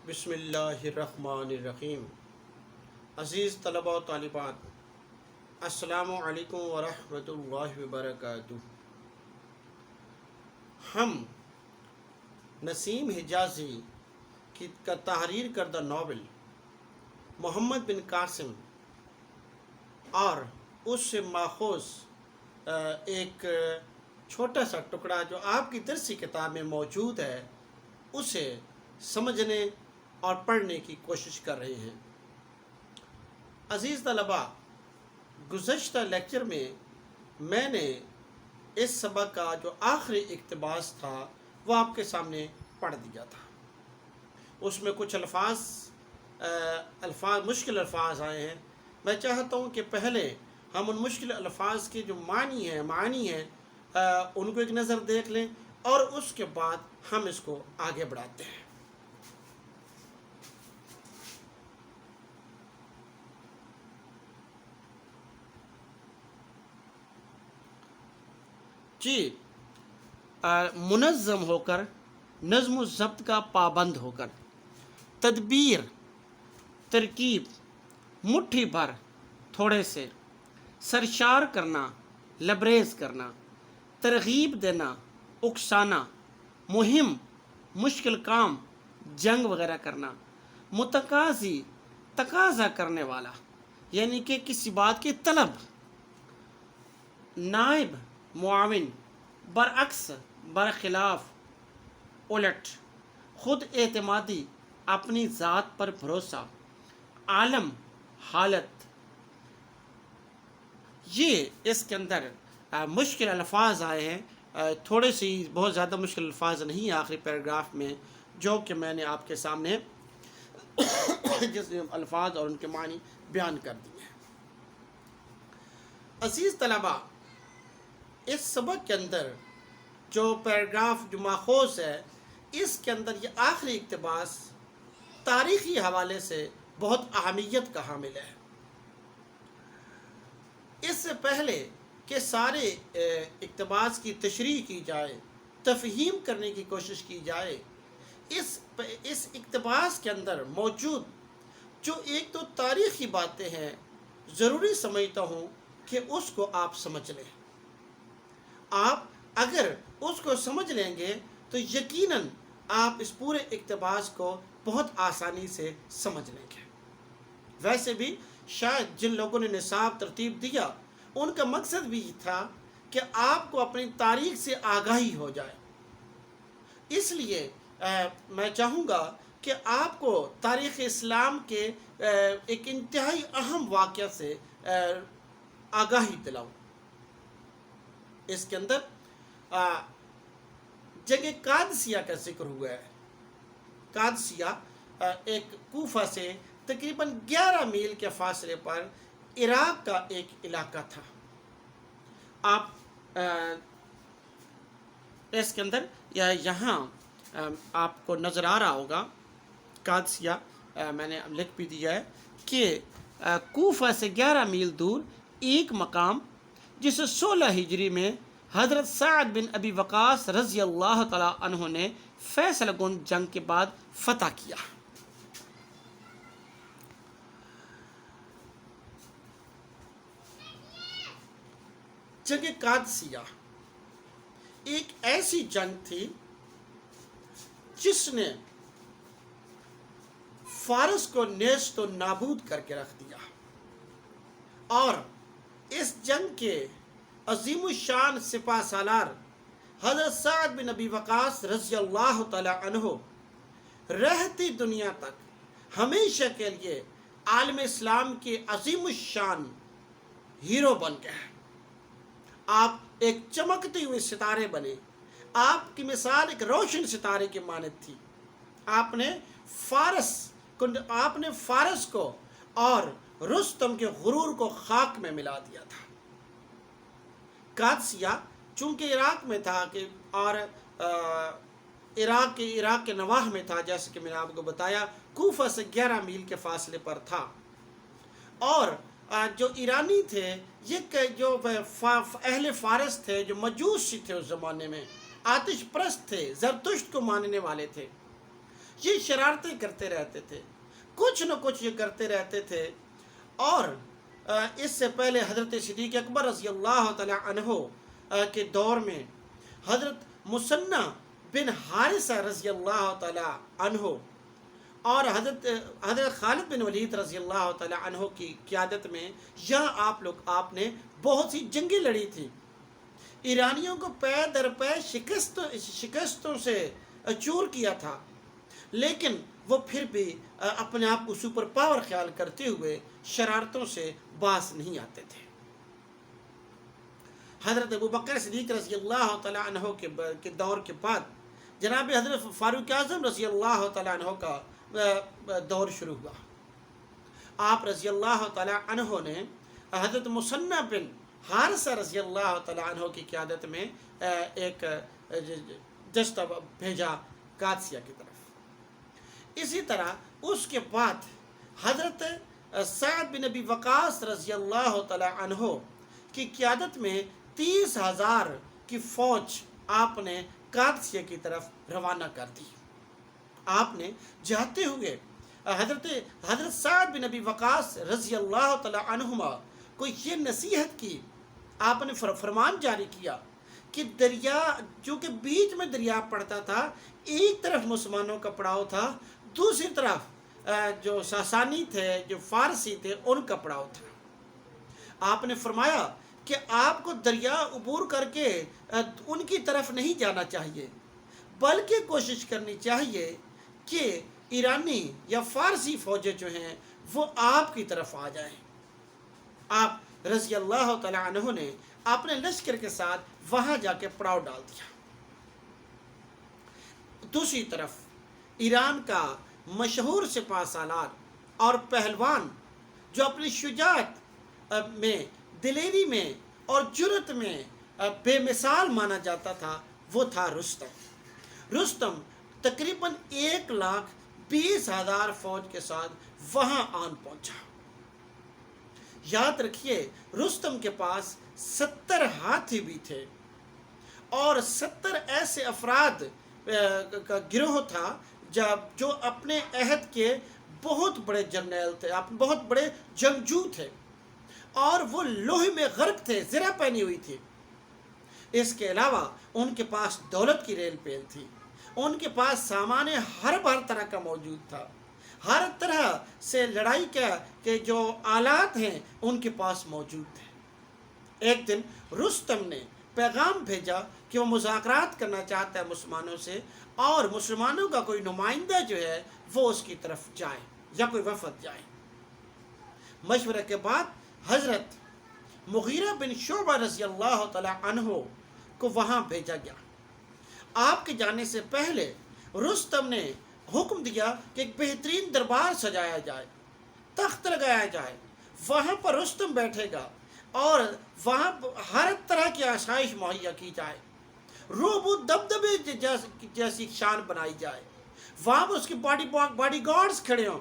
بسم اللہ الرحمن الرحیم۔ عزیز طلباء و طالبات، السلام علیکم ورحمۃ اللہ وبرکاتہ۔ ہم نسیم حجازی کا تحریر کردہ ناول محمد بن قاسم اور اس سے ماخوذ ایک چھوٹا سا ٹکڑا جو آپ کی درسی کتاب میں موجود ہے اسے سمجھنے اور پڑھنے کی کوشش کر رہے ہیں۔ عزیز طلباء، گزشتہ لیکچر میں نے اس سبق کا جو آخری اقتباس تھا وہ آپ کے سامنے پڑھ دیا تھا۔ اس میں کچھ الفاظ مشکل الفاظ آئے ہیں۔ میں چاہتا ہوں کہ پہلے ہم ان مشکل الفاظ کے جو معانی ہیں ان کو ایک نظر دیکھ لیں اور اس کے بعد ہم اس کو آگے بڑھاتے ہیں۔ جی، منظم ہو کر، نظم و ضبط کا پابند ہو کر، تدبیر، ترکیب، مٹھی بھر، تھوڑے سے، سرشار کرنا، لبریز کرنا، ترغیب دینا، اکسانا، مہم، مشکل کام، جنگ وغیرہ کرنا، متقاضی، تقاضا کرنے والا، یعنی کہ کسی بات کی طلب، نائب، معاون، برعکس، برخلاف، الٹ، خود اعتمادی، اپنی ذات پر بھروسہ، عالم، حالت۔ یہ اس کے اندر مشکل الفاظ آئے ہیں، تھوڑے سے بہت زیادہ مشکل الفاظ نہیں ہیں آخری پیراگراف میں، جو کہ میں نے آپ کے سامنے جس الفاظ اور ان کے معنی بیان کر دیے ہیں۔ عزیز طلباء، اس سبق کے اندر جو پیراگراف جو ماخوذ ہے اس کے اندر یہ آخری اقتباس تاریخی حوالے سے بہت اہمیت کا حامل ہے۔ اس سے پہلے کہ سارے اقتباس کی تشریح کی جائے، تفہیم کرنے کی کوشش کی جائے، اس اقتباس کے اندر موجود جو ایک تو تاریخی باتیں ہیں ضروری سمجھتا ہوں کہ اس کو آپ سمجھ لیں۔ آپ اگر اس کو سمجھ لیں گے تو یقیناً آپ اس پورے اقتباس کو بہت آسانی سے سمجھ لیں گے۔ ویسے بھی شاید جن لوگوں نے نصاب ترتیب دیا ان کا مقصد بھی تھا کہ آپ کو اپنی تاریخ سے آگاہی ہو جائے۔ اس لیے میں چاہوں گا کہ آپ کو تاریخ اسلام کے ایک انتہائی اہم واقعہ سے آگاہی دلاؤں۔ اس کے اندر جنگ قادسیہ کا ذکر ہوا ہے۔ قادسیہ ایک کوفہ سے تقریباً 11 میل کے فاصلے پر عراق کا ایک علاقہ تھا۔ آپ اس کے اندر یہاں آپ کو نظر آ رہا ہوگا قادسیہ، میں نے لکھ بھی دیا ہے کہ کوفہ سے 11 میل دور ایک مقام جسے 16 ہجری میں حضرت سعد بن ابی وقاص رضی اللہ تعالیٰ عنہ نے فیصلہ کن جنگ کے بعد فتح کیا۔ جنگ قادسیہ ایک ایسی جنگ تھی جس نے فارس کو نیست و نابود کر کے رکھ دیا، اور اس جنگ کے عظیم الشان سپہ سالار حضرت سعد بن ابی وقاص رضی اللہ تعالی عنہ رہتی دنیا تک ہمیشہ کے لیے عالم اسلام کے عظیم الشان ہیرو بن گئے۔ آپ ایک چمکتے ہوئے ستارے بنے۔ آپ کی مثال ایک روشن ستارے کی مانند تھی۔ آپ نے فارس کو اور رستم کے غرور کو خاک میں ملا دیا تھا۔ قادسیہ چونکہ عراق میں تھا اور عراق کے نواح میں تھا، جیسے کہ میں نے آپ کو بتایا، کوفہ سے 11 میل کے فاصلے پر تھا، اور جو ایرانی تھے، یہ جو اہل فارس تھے، جو مجوسی تھے اس زمانے میں، آتش پرست تھے، زرتشت کو ماننے والے تھے، یہ شرارتیں کرتے رہتے تھے، کچھ نہ کچھ یہ کرتے رہتے تھے۔ اور اس سے پہلے حضرت صدیق اکبر رضی اللہ تعالی عنہ کے دور میں حضرت مثنى بن حارثہ رضی اللہ تعالی عنہ اور حضرت خالد بن ولید رضی اللہ تعالی عنہ کی قیادت میں یہاں آپ نے بہت سی جنگیں لڑی تھی، ایرانیوں کو پے در پے شکستوں سے چور کیا تھا، لیکن وہ پھر بھی اپنے آپ کو سپر پاور خیال کرتے ہوئے شرارتوں سے باز نہیں آتے تھے۔ حضرت ابوبکر صدیق رضی اللہ تعالی عنہ کے دور کے بعد جناب حضرت فاروق اعظم رضی اللہ تعالی عنہ کا دور شروع ہوا۔ آپ رضی اللہ تعالی عنہ نے حضرت مثنى بن حارثہ رضی اللہ تعالی عنہ کی قیادت میں ایک دستہ بھیجا قادسیہ کی طرف۔ اسی طرح اس کے بعد حضرت سعد بن ابی وقاص رضی اللہ تعالی عنہ کی قیادت میں 30,000 کی فوج آپ نے قادسیہ کی طرف روانہ کر دی۔ آپ نے جاتے ہوئے حضرت سعد بن ابی وقاص رضی اللہ تعالی عنہما کو یہ نصیحت کی، آپ نے فرمان جاری کیا کہ دریا چونکہ بیچ میں دریا پڑتا تھا، ایک طرف مسلمانوں کا پڑاؤ تھا، دوسری طرف جو ساسانی تھے، جو فارسی تھے، ان کا پڑاؤ تھا۔ آپ نے فرمایا کہ آپ کو دریا عبور کر کے ان کی طرف نہیں جانا چاہیے، بلکہ کوشش کرنی چاہیے کہ ایرانی یا فارسی فوجیں جو ہیں وہ آپ کی طرف آ جائیں۔ آپ رضی اللہ تعالی عنہ نے اپنے لشکر کے ساتھ وہاں جا کے پڑاؤ ڈال دیا۔ دوسری طرف ایران کا مشہور سپاہ سالار اور پہلوان جو اپنی شجاعت میں، دلیری میں اور جرأت میں بے مثال مانا جاتا تھا، وہ تھا رستم تقریباً 1,20,000 فوج کے ساتھ وہاں آن پہنچا۔ یاد رکھیے رستم کے پاس 70 ہاتھی بھی تھے اور 70 ایسے افراد کا گروہ تھا جو اپنے عہد کے بہت بڑے جرنیل تھے، بہت بڑے جنگجو تھے، اور وہ لوہے میں غرق تھے، زرہ پہنی ہوئی تھی۔ اس کے علاوہ ان کے پاس دولت کی ریل پیل تھی، ان کے پاس سامان ہر طرح کا موجود تھا، ہر طرح سے لڑائی کے جو آلات ہیں ان کے پاس موجود تھے۔ ایک دن رستم نے پیغام بھیجا کہ وہ مذاکرات کرنا چاہتا ہے مسلمانوں سے، اور مسلمانوں کا کوئی نمائندہ جو ہے وہ اس کی طرف جائے یا کوئی وفد جائے۔ مشورے کے بعد حضرت مغیرہ بن شعبہ رضی اللہ تعالی عنہ کو وہاں بھیجا گیا۔ آپ کے جانے سے پہلے رستم نے حکم دیا کہ ایک بہترین دربار سجایا جائے، تخت لگایا جائے، وہاں پر رستم بیٹھے گا اور وہاں ہر طرح کی آسائش مہیا کی جائے، روب و دبدبے جیسی شان بنائی جائے، وہاں پر اس کے باڈی گارڈز کھڑے ہوں،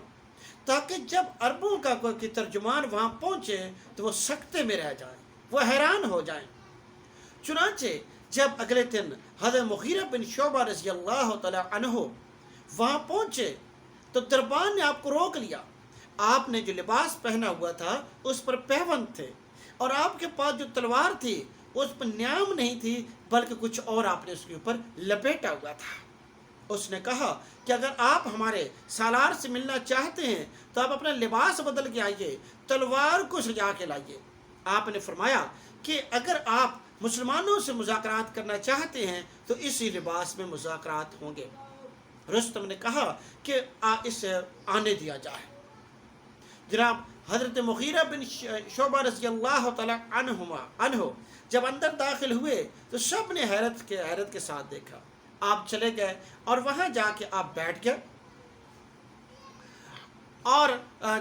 تاکہ جب عربوں کا کوئی ترجمان وہاں پہنچے تو وہ سکتے میں رہ جائیں، وہ حیران ہو جائیں۔ چنانچہ جب اگلے دن حضرت مغیرہ بن شعبہ رضی اللہ تعالی عنہ وہاں پہنچے تو دربان نے آپ کو روک لیا۔ آپ نے جو لباس پہنا ہوا تھا اس پر پیوند تھے، اور آپ کے پاس جو تلوار تھی اس پر نیام نہیں تھی، بلکہ کچھ اور آپ نے اس کے اوپر لپیٹا ہوا تھا۔ اس نے کہا کہ اگر آپ ہمارے سالار سے ملنا چاہتے ہیں تو آپ اپنا لباس بدل کے آئیے، تلوار کو سجا کے لائیے۔ آپ نے فرمایا کہ اگر آپ مسلمانوں سے مذاکرات کرنا چاہتے ہیں تو اسی لباس میں مذاکرات ہوں گے۔ رستم نے کہا کہ اسے آنے دیا جائے۔ جناب حضرت مغیرہ بن شعبہ رضی اللہ تعالی عنہ جب اندر داخل ہوئے تو سب نے حیرت کے ساتھ دیکھا۔ آپ چلے گئے اور وہاں جا کے آپ بیٹھ گئے، اور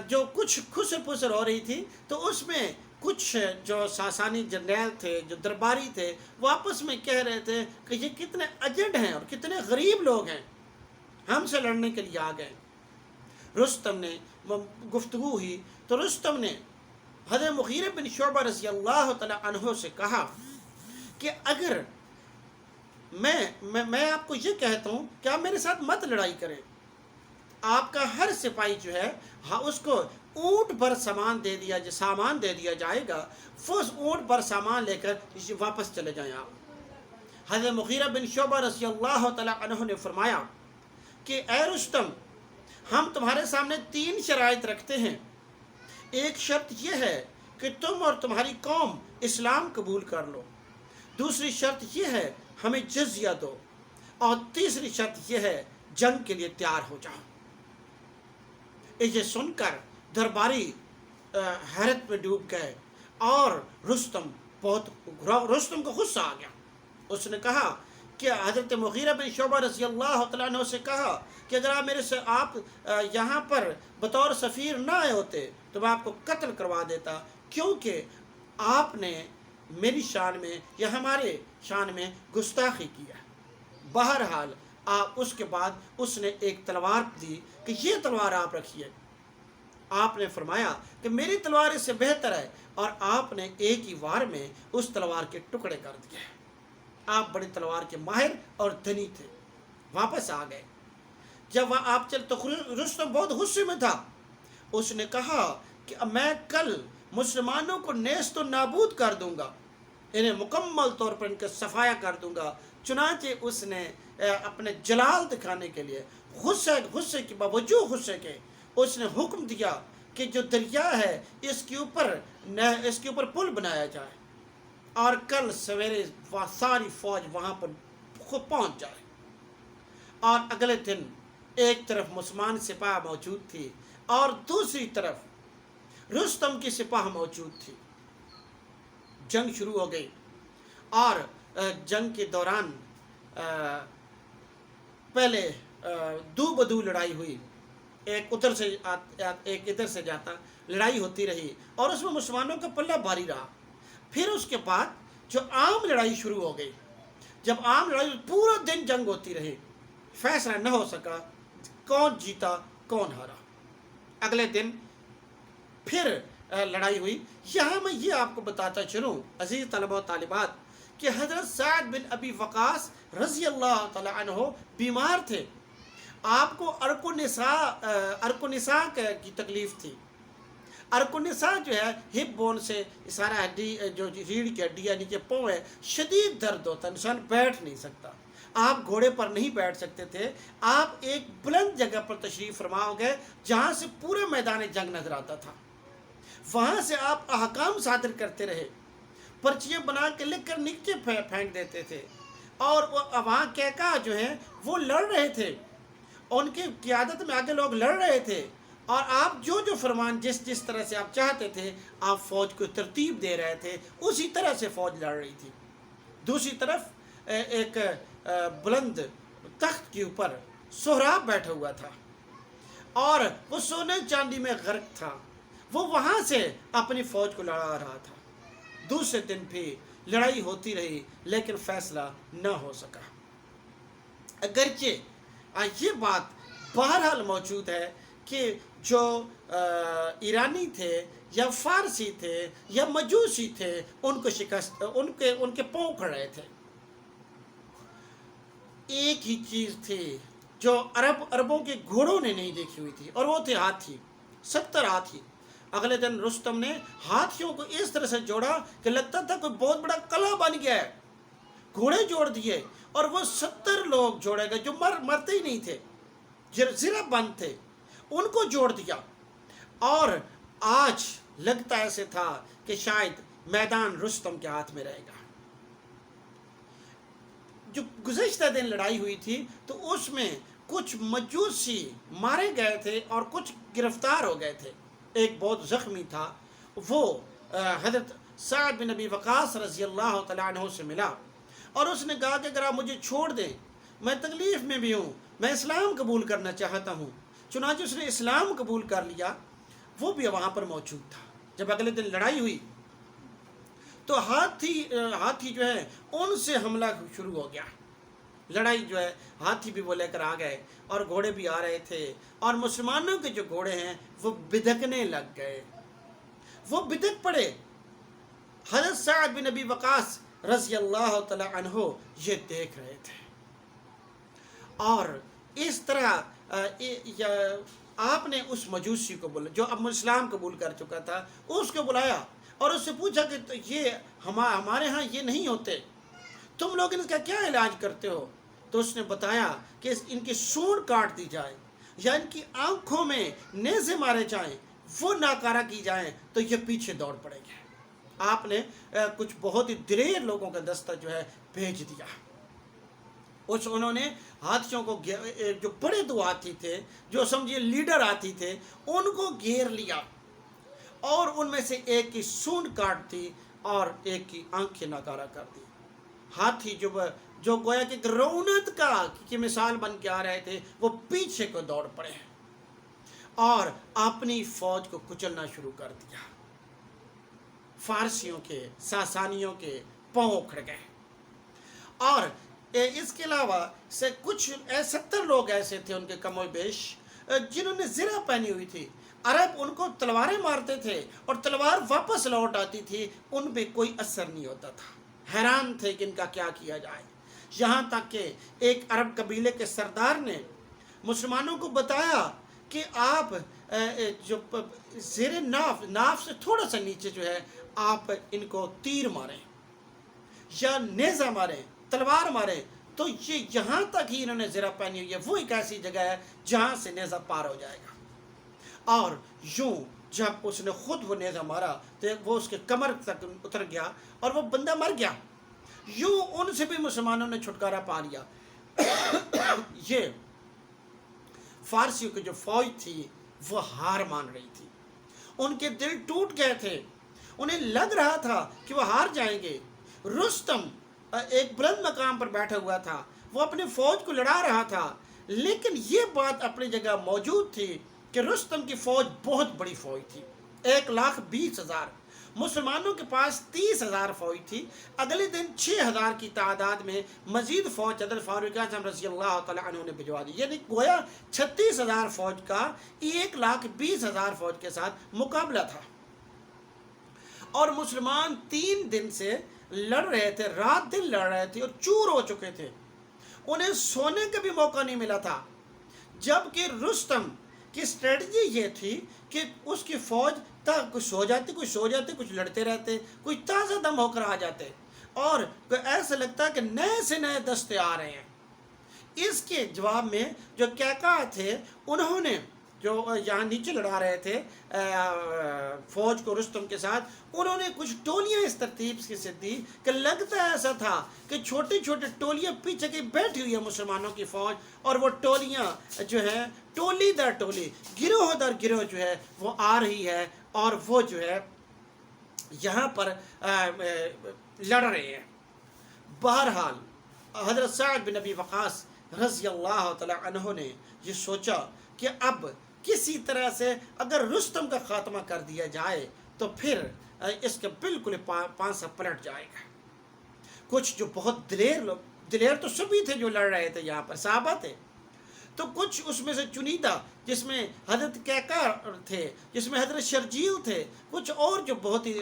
جو کچھ خسر پسر ہو رہی تھی تو اس میں کچھ جو ساسانی جرنیل تھے، جو درباری تھے، وہ آپس میں کہہ رہے تھے کہ یہ کتنے اجڑ ہیں اور کتنے غریب لوگ ہیں، ہم سے لڑنے کے لیے آ گئے۔ رستم نے گفتگو ہوئی تو رستم نے حضرت مغیرہ بن شعبہ رضی اللہ تعالی عنہ سے کہا کہ اگر میں آپ کو یہ کہتا ہوں کہ آپ میرے ساتھ مت لڑائی کریں، آپ کا ہر سپاہی جو ہے اس کو اونٹ پر سامان دے دیا جائے گا، وہ اس اونٹ پر سامان لے کر واپس چلے جائیں آپ۔ حضرت مغیرہ بن شعبہ رضی اللہ تعالیٰ عنہ نے فرمایا کہ اے رستم، ہم تمہارے سامنے 3 شرائط رکھتے ہیں۔ ایک شرط یہ ہے کہ تم اور تمہاری قوم اسلام قبول کر لو، دوسری شرط یہ ہے ہمیں جزیہ دو، اور تیسری شرط یہ ہے جنگ کے لیے تیار ہو جاؤ۔ یہ سن کر درباری حیرت میں ڈوب گئے، اور رستم کو غصہ آ گیا۔ اس نے کہا کہ حضرت مغیرہ بن شعبہ رضی اللہ تعالیٰ عنہ سے کہا کہ اگر آپ یہاں پر بطور سفیر نہ آئے ہوتے تو میں آپ کو قتل کروا دیتا، کیونکہ آپ نے میری شان میں یا ہمارے شان میں گستاخی کیا۔ بہرحال اس کے بعد اس نے ایک تلوار دی کہ یہ تلوار آپ رکھیے۔ آپ نے فرمایا کہ میری تلوار اس سے بہتر ہے، اور آپ نے ایک ہی وار میں اس تلوار کے ٹکڑے کر دیے۔ آپ بڑی تلوار کے ماہر اور دھنی تھے۔ واپس آ گئے۔ جب آپ چل تو رستم بہت غصے میں تھا۔ اس نے کہا کہ میں کل مسلمانوں کو نیست و نابود کر دوں گا، انہیں مکمل طور پر ان کا صفایا کر دوں گا۔ چنانچہ اس نے اپنے جلال دکھانے کے لیے غصے کے باوجود غصے کے اس نے حکم دیا کہ جو دریا ہے اس کے اوپر پل بنایا جائے، اور کل سویرے ساری فوج وہاں پر پہنچ جائے۔ اور اگلے دن ایک طرف مسلمان سپاہ موجود تھی اور دوسری طرف رستم کی سپاہ موجود تھی۔ جنگ شروع ہو گئی، اور جنگ کے دوران پہلے دو بدو لڑائی ہوئی، ایک ادھر سے جاتا، لڑائی ہوتی رہی، اور اس میں مسلمانوں کا پلہ بھاری رہا۔ پھر اس کے بعد جو عام لڑائی شروع ہو گئی، جب عام لڑائی پورا دن جنگ ہوتی رہی، فیصلہ نہ ہو سکا کون جیتا کون ہارا۔ اگلے دن پھر لڑائی ہوئی۔ یہاں میں یہ آپ کو بتاتا چلوں عزیز طلبہ و طالبات کہ حضرت سعد بن ابی وقاص رضی اللہ تعالی عنہ بیمار تھے۔ آپ کو عرق النساء کی تکلیف تھی۔ عرق النساء جو ہے ہپ بون سے سارا ہڈی، جو ریڑھ کی ہڈی یعنی کہ پاؤں ہے، شدید درد ہوتا ہے، انسان بیٹھ نہیں سکتا۔ آپ گھوڑے پر نہیں بیٹھ سکتے تھے۔ آپ ایک بلند جگہ پر تشریف فرما ہو گئے جہاں سے پورے میدان جنگ نظر آتا تھا۔ وہاں سے آپ احکام صادر کرتے رہے، پرچیاں بنا کے لکھ کر نیچے پھینک دیتے تھے، اور وہاں کیکا جو ہیں وہ لڑ رہے تھے، ان کی قیادت میں آگے لوگ لڑ رہے تھے، اور آپ جو فرمان جس طرح سے آپ چاہتے تھے آپ فوج کو ترتیب دے رہے تھے، اسی طرح سے فوج لڑ رہی تھی۔ دوسری طرف ایک بلند تخت کے اوپر سہراب بیٹھا ہوا تھا، اور وہ سونے چاندی میں غرق تھا۔ وہ وہاں سے اپنی فوج کو لڑا رہا تھا۔ دوسرے دن بھی لڑائی ہوتی رہی، لیکن فیصلہ نہ ہو سکا۔ اگرچہ یہ بات بہرحال موجود ہے کہ جو ایرانی تھے یا فارسی تھے یا مجوسی تھے، ان کو شکست، ان کے پاؤں کھڑ رہے تھے۔ ایک ہی چیز تھی جو عربوں کے گھوڑوں نے نہیں دیکھی ہوئی تھی، اور وہ تھے ہاتھی، 70 ہاتھی۔ اگلے دن رستم نے ہاتھیوں کو اس طرح سے جوڑا کہ لگتا تھا کوئی بہت بڑا قلعہ بن گیا ہے۔ گھوڑے جوڑ دیے، اور وہ 70 لوگ جوڑے گئے جو مرتے ہی نہیں تھے، زرہ بند تھے، ان کو جوڑ دیا۔ اور آج لگتا ایسے تھا کہ شاید میدان رستم کے ہاتھ میں رہے گا۔ جو گزشتہ دن لڑائی ہوئی تھی تو اس میں کچھ مجوسی مارے گئے تھے اور کچھ گرفتار ہو گئے تھے۔ ایک بہت زخمی تھا، وہ حضرت سعد بن ابی وقاص رضی اللہ تعالیٰ عنہ سے ملا، اور اس نے کہا کہ اگر آپ مجھے چھوڑ دیں، میں تکلیف میں بھی ہوں، میں اسلام قبول کرنا چاہتا ہوں۔ چنانچہ اس نے اسلام قبول کر لیا۔ وہ بھی وہاں پر موجود تھا۔ جب اگلے دن لڑائی ہوئی تو ہاتھی جو ہے ان سے حملہ شروع ہو گیا۔ لڑائی جو ہے ہاتھی بھی وہ لے کر آ گئے، اور گھوڑے بھی آ رہے تھے، اور مسلمانوں کے جو گھوڑے ہیں وہ بدکنے لگ گئے، وہ بدک پڑے۔ حضرت سعد بن ابی وقاص رضی اللہ تعالی عنہ یہ دیکھ رہے تھے، اور اس طرح آپ نے اس مجوسی کو بولا جو اب اسلام قبول کر چکا تھا، اس کو بلایا اور اس سے پوچھا کہ یہ ہمارے ہاں یہ نہیں ہوتے، تم لوگ ان کا کیا علاج کرتے ہو؟ تو اس نے بتایا کہ ان کی سونڈ کاٹ دی جائے یا ان کی آنکھوں میں نیزے مارے جائیں، وہ ناکارہ کی جائیں تو یہ پیچھے دوڑ پڑے گے۔ آپ نے کچھ بہت ہی دلیر لوگوں کا دستہ جو ہے بھیج دیا۔ انہوں نے ہاتھیوں کو جو بڑے دو ہاتھی تھے، جو سمجھیے لیڈر ہاتھی تھے، ان کو گھیر لیا اور ان میں سے ایک کی سونڈ کاٹ دی اور ایک کی آنکھیں ناکارہ کر دی۔ ہاتھی جو گویا کہ رونت کی مثال بن کے آ رہے تھے، وہ پیچھے کو دوڑ پڑے اور اپنی فوج کو کچلنا شروع کر دیا۔ فارسیوں کے، ساسانیوں کے پاؤں اکھڑ گئے۔ اور اس کے علاوہ سے کچھ 70 لوگ ایسے تھے ان کے کم و بیش جنہوں نے زرہ پہنی ہوئی تھی۔ عرب ان کو تلواریں مارتے تھے اور تلوار واپس لوٹ آتی تھی، ان پہ کوئی اثر نہیں ہوتا تھا۔ حیران تھے کہ ان کا کیا کیا جائے، یہاں تک کہ ایک عرب قبیلے کے سردار نے مسلمانوں کو بتایا کہ آپ جو زیر ناف سے تھوڑا سا نیچے جو ہے آپ ان کو تیر ماریں یا نیزہ ماریں، تلوار ماریں، تو یہ یہاں تک ہی انہوں نے زرہ پہنی ہوئی ہے، وہ ایک ایسی جگہ ہے جہاں سے نیزہ پار ہو جائے گا۔ اور یوں جب اس نے خود وہ نیزہ مارا تو وہ اس کے کمر تک اتر گیا اور وہ بندہ مر گیا۔ یوں ان سے بھی مسلمانوں نے چھٹکارا پا لیا۔ یہ فارسیوں کی جو فوج تھی وہ ہار مان رہی تھی، ان کے دل ٹوٹ گئے تھے، انہیں لگ رہا تھا کہ وہ ہار جائیں گے۔ رستم ایک بلند مقام پر بیٹھا ہوا تھا، وہ اپنی فوج کو لڑا رہا تھا، لیکن یہ بات اپنی جگہ موجود تھی کہ رستم کی فوج بہت بڑی فوج تھی، 1,20,000۔ مسلمانوں کے پاس 30,000 فوج تھی۔ اگلے دن 6,000 کی تعداد میں مزید فوج حضرت فاروق اعظم رضی اللہ تعالیٰ عنہ نے بھجوا دی، یعنی گویا 36,000 فوج کا 1,20,000 فوج کے ساتھ مقابلہ تھا۔ اور مسلمان 3 دن سے لڑ رہے تھے، رات دن لڑ رہے تھے اور چور ہو چکے تھے، انہیں سونے کا بھی موقع نہیں ملا تھا۔ جبکہ رستم کی اسٹریٹجی یہ تھی کہ اس کی فوج کچھ سو جاتے کچھ لڑتے رہتے، کچھ تازہ دم ہو کر آ جاتے، اور ایسا لگتا کہ نئے سے نئے دستے آ رہے ہیں۔ اس کے جواب میں جو کیکا تھے، انہوں نے جو یہاں نیچے لڑا رہے تھے فوج کو رستم کے ساتھ، انہوں نے کچھ ٹولیاں اس ترتیب سے دی کہ لگتا ایسا تھا کہ چھوٹی چھوٹی ٹولیاں پیچھے کی بیٹھی ہوئی ہے مسلمانوں کی فوج، اور وہ ٹولیاں جو ہے ٹولی در ٹولی، گروہ در گروہ جو ہے وہ آ رہی ہے اور وہ جو ہے یہاں پر لڑ رہے ہیں۔ بہرحال حضرت سعد بن ابی وقاص رضی اللہ تعالی عنہ نے یہ سوچا کہ اب کسی طرح سے اگر رستم کا خاتمہ کر دیا جائے تو پھر اس کا بالکل پانسا پلٹ جائے گا۔ کچھ جو بہت دلیر تو سبھی تھے جو لڑ رہے تھے، یہاں پر صحابہ تھے، تو کچھ اس میں سے چنیدہ، جس میں حضرت کیکا تھے، جس میں حضرت شرجیل تھے، کچھ اور جو بہت ہی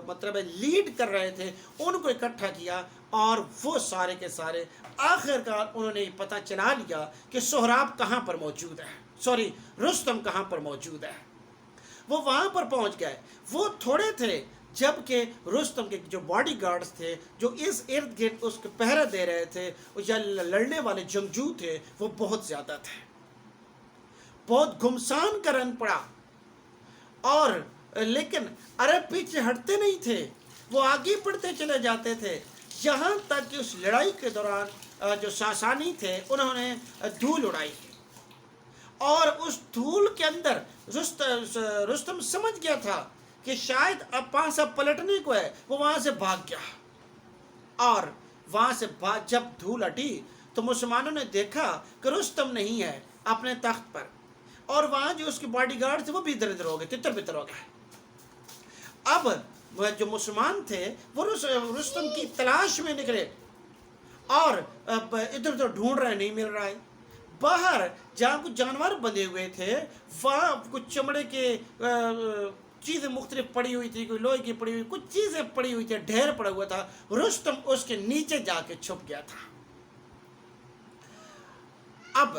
مطلب لیڈ کر رہے تھے، ان کو اکٹھا کیا، اور وہ سارے کے سارے آخرکار انہوں نے پتہ چلا لیا کہ سہراب کہاں پر موجود ہے، رستم کہاں پر موجود ہے۔ وہ وہاں پر پہنچ گئے۔ وہ تھوڑے تھے، جبکہ رستم کے جو باڈی گارڈز تھے، جو اس ارد گرد اس کو پہرا دے رہے تھے، یا لڑنے والے جنگجو تھے، وہ بہت زیادہ تھے۔ بہت گھمسان کا رن پڑا، اور لیکن عرب پیچھے ہٹتے نہیں تھے، وہ آگے بڑھتے چلے جاتے تھے، یہاں تک کہ اس لڑائی کے دوران جو ساسانی تھے انہوں نے دھول اڑائی، اور اس دھول کے اندر رستم سمجھ گیا تھا کہ شاید اب پانسا پلٹنے کو ہے، وہ وہاں سے بھاگ گیا، اور وہاں سے جب دھول ہٹی تو مسلمانوں نے دیکھا کہ رستم نہیں ہے اپنے تخت پر، اور وہاں جو اس کے باڈی گارڈ تھے وہ بھی ادھر ادھر ہو گئے، تتر بتر ہو گئے۔ اب جو مسلمان تھے وہ رستم کی تلاش میں نکلے، اور ادھر ادھر ڈھونڈ رہے، نہیں مل رہا ہے۔ باہر جہاں کچھ جانور بندھے ہوئے تھے، وہاں کچھ چمڑے کے چیزیں مختلف پڑی ہوئی تھی، کوئی لوہے کی پڑی ہوئی، کچھ چیزیں پڑی ہوئی تھی، ڈھیر پڑا ہوا تھا۔ رستم اس کے نیچے جا کے چھپ گیا تھا۔ اب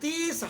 30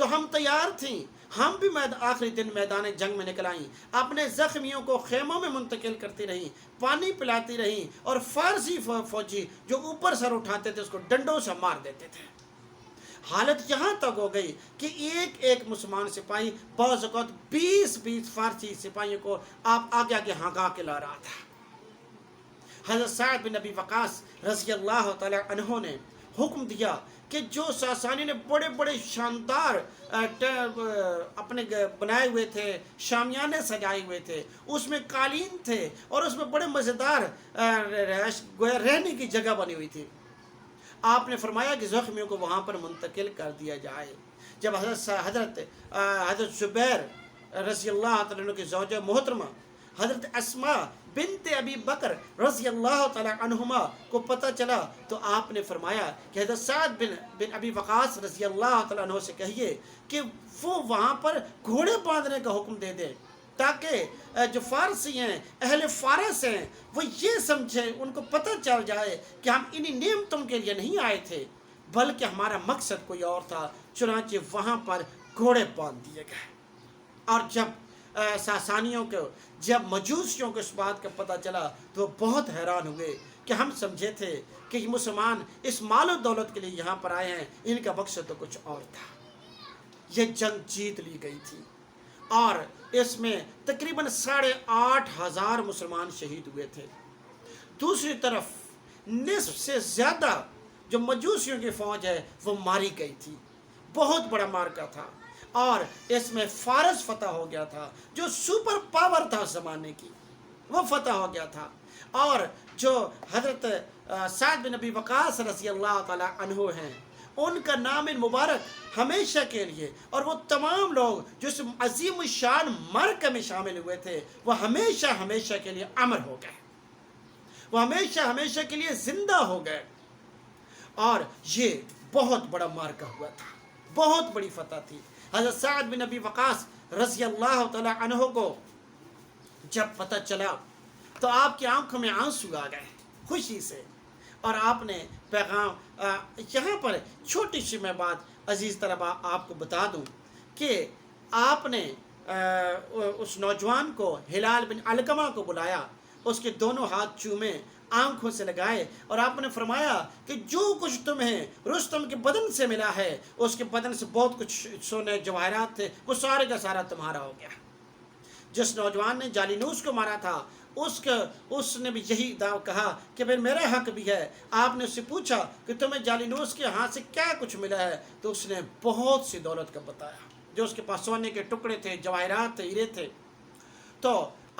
تو ہم تیار تھیں، ہم بھی آخری دن میدان جنگ میں نکل آئیں، اپنے زخمیوں کو خیموں میں منتقل کرتی رہیں، پانی پلاتی رہیں، اور فارسی فوجی جو اوپر سر اٹھاتے تھے اس کو ڈنڈوں سے مار دیتے تھے۔ حالت یہاں تک ہو گئی کہ ایک ایک مسلمان سپاہی بعض اوقات 20 فارسی سپاہیوں کو آپ آگے آگے ہانگا کے لا رہا تھا۔ حضرت سعد بن ابی وقاص رضی اللہ تعالی عنہ نے حکم دیا کہ جو ساسانی نے بڑے بڑے شاندار اپنے بنائے ہوئے تھے، شامیانے سجائے ہوئے تھے، اس میں قالین تھے اور اس میں بڑے مزیدار رہنے کی جگہ بنی ہوئی تھی، آپ نے فرمایا کہ زخمیوں کو وہاں پر منتقل کر دیا جائے۔ جب حضرت زبیر رضی اللہ تعالیٰ عنہ کی زوجہ محترمہ حضرت اسماء بنت ابی بکر رضی اللہ تعالیٰ عنہما کو پتہ چلا تو آپ نے فرمایا کہ حضرت سعد بن ابی وقاص رضی اللہ تعالیٰ عنہ سے کہیے کہ وہ وہاں پر گھوڑے باندھنے کا حکم دے دیں، تاکہ جو فارسی ہیں، اہل فارس ہیں، وہ یہ سمجھیں، ان کو پتہ چل جائے کہ ہم انہی نعمتوں کے لیے نہیں آئے تھے بلکہ ہمارا مقصد کوئی اور تھا۔ چنانچہ وہاں پر گھوڑے باندھ دیے گئے۔ اور جب ساسانیوں کو، جب مجوسیوں کو اس بات کا پتہ چلا تو وہ بہت حیران ہوئے کہ ہم سمجھے تھے کہ یہ مسلمان اس مال و دولت کے لیے یہاں پر آئے ہیں، ان کا مقصد تو کچھ اور تھا۔ یہ جنگ جیت لی گئی تھی اور اس میں تقریباً 8,500 مسلمان شہید ہوئے تھے۔ دوسری طرف نصف سے زیادہ جو مجوسیوں کی فوج ہے وہ ماری گئی تھی۔ بہت بڑا مارکا تھا اور اس میں فارس فتح ہو گیا تھا، جو سپر پاور تھا اس زمانے کی، وہ فتح ہو گیا تھا۔ اور جو حضرت سعد بن ابی وقاص رضی اللہ تعالی عنہ ہیں، ان کا نام مبارک ہمیشہ کے لیے، اور وہ تمام لوگ جو اس عظیم الشان معرکہ میں شامل ہوئے تھے، وہ ہمیشہ ہمیشہ کے لیے امر ہو گئے، وہ ہمیشہ ہمیشہ کے لیے زندہ ہو گئے۔ اور یہ بہت بڑا معرکہ ہوا تھا، بہت بڑی فتح تھی۔ حضرت سعد بن ابی وقاص رضی اللہ تعالی عنہ کو جب پتہ چلا تو آپ کی آنکھوں میں آنسو آ گئے خوشی سے، اور آپ نے پیغام یہاں پر چھوٹی سی میں بات عزیز طلبہ آپ کو بتا دوں کہ آپ نے اس نوجوان کو ہلال بن علقمہ کو بلایا، اس کے دونوں ہاتھ چومے، آنکھوں سے لگائے، اور آپ نے فرمایا کہ جو کچھ تمہیں رستم کے بدن سے ملا ہے، اس کے بدن سے بہت کچھ سونے جواہرات تھے، وہ سارے کا سارا تمہارا ہو گیا۔ جس نوجوان نے جالینوس کو مارا تھا اس نے بھی یہی کہا کہ پھر میرا حق بھی ہے۔ آپ نے اس سے پوچھا کہ تمہیں جالینوس کے ہاتھ سے کیا کچھ ملا ہے، تو اس نے بہت سی دولت کا بتایا، جو اس کے پاس سونے کے ٹکڑے تھے، جواہرات تھے، ہیرے تھے۔ تو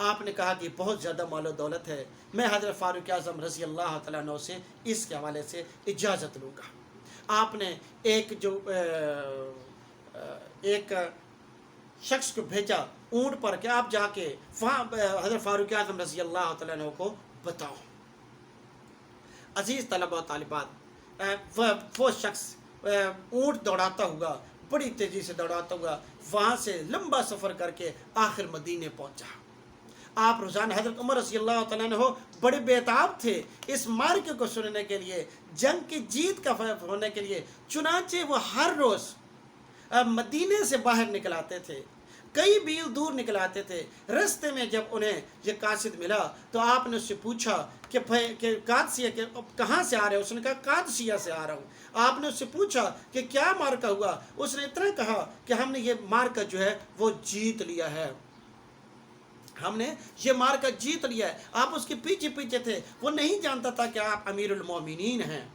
آپ نے کہا کہ بہت زیادہ مال و دولت ہے، میں حضرت فاروق اعظم رضی اللہ تعالیٰ عنہ سے اس کے حوالے سے اجازت لوں گا۔ آپ نے ایک شخص کو بھیجا اونٹ پر کہ آپ جا کے وہاں حضرت فاروق اعظم رضی اللہ تعالیٰ عنہ کو بتاؤ۔ عزیز طلبہ و طالبات، وہ شخص اونٹ دوڑاتا ہوا، بڑی تیزی سے دوڑاتا ہوا، وہاں سے لمبا سفر کر کے آخر مدینے پہنچا۔ آپ روزانہ حضرت عمر رضی اللہ تعالیٰ عنہ بڑے بےتاب تھے اس معرکے کو سننے کے لیے، جنگ کی جیت کا ہونے کے لیے، چنانچہ وہ ہر روز مدینے سے باہر نکل آتے تھے، کئی میل دور نکل آتے تھے۔ رستے میں جب انہیں یہ قاصد ملا تو آپ نے اس سے پوچھا کہ قادسیہ کہ کہاں سے آ رہے ہو؟ اس نے کہا قادسیہ سے آ رہا ہوں۔ آپ نے اس سے پوچھا کہ کیا مارکا ہوا؟ اس نے اتنا کہا کہ ہم نے یہ مارکا جو ہے وہ جیت لیا ہے، ہم نے یہ مارکا جیت لیا ہے۔ آپ اس کے پیچھے پیچھے تھے، وہ نہیں جانتا تھا کہ آپ امیر المومنین ہیں،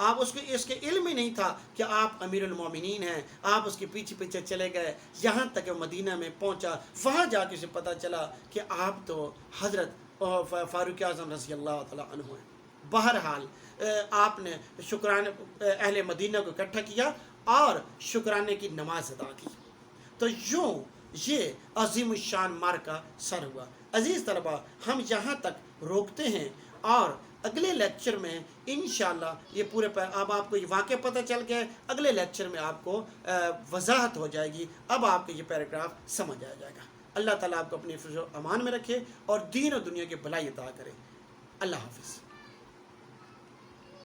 آپ اس کے علم ہی نہیں تھا کہ آپ امیر المومنین ہیں۔ آپ اس کے پیچھے پیچھے چلے گئے یہاں تک کہ مدینہ میں پہنچا، وہاں جا کے اسے پتہ چلا کہ آپ تو حضرت فاروق اعظم رضی اللہ تعالیٰ عنہ ہیں۔ بہرحال آپ نے شکرانے اہل مدینہ کو اکٹھا کیا اور شکرانے کی نماز ادا کی۔ تو یوں یہ عظیم الشان مارکا سر ہوا۔ عزیز طلبہ، ہم یہاں تک روکتے ہیں اور اگلے لیکچر میں انشاءاللہ یہ پورے اب آپ کو یہ واقعہ پتہ چل گیا ہے، اگلے لیکچر میں آپ کو وضاحت ہو جائے گی، اب آپ کو یہ پیراگراف سمجھ آ جائے گا۔ اللہ تعالیٰ آپ کو اپنے حفظ و امان میں رکھے اور دین و دنیا کی بھلائی عطا کرے۔ اللہ حافظ۔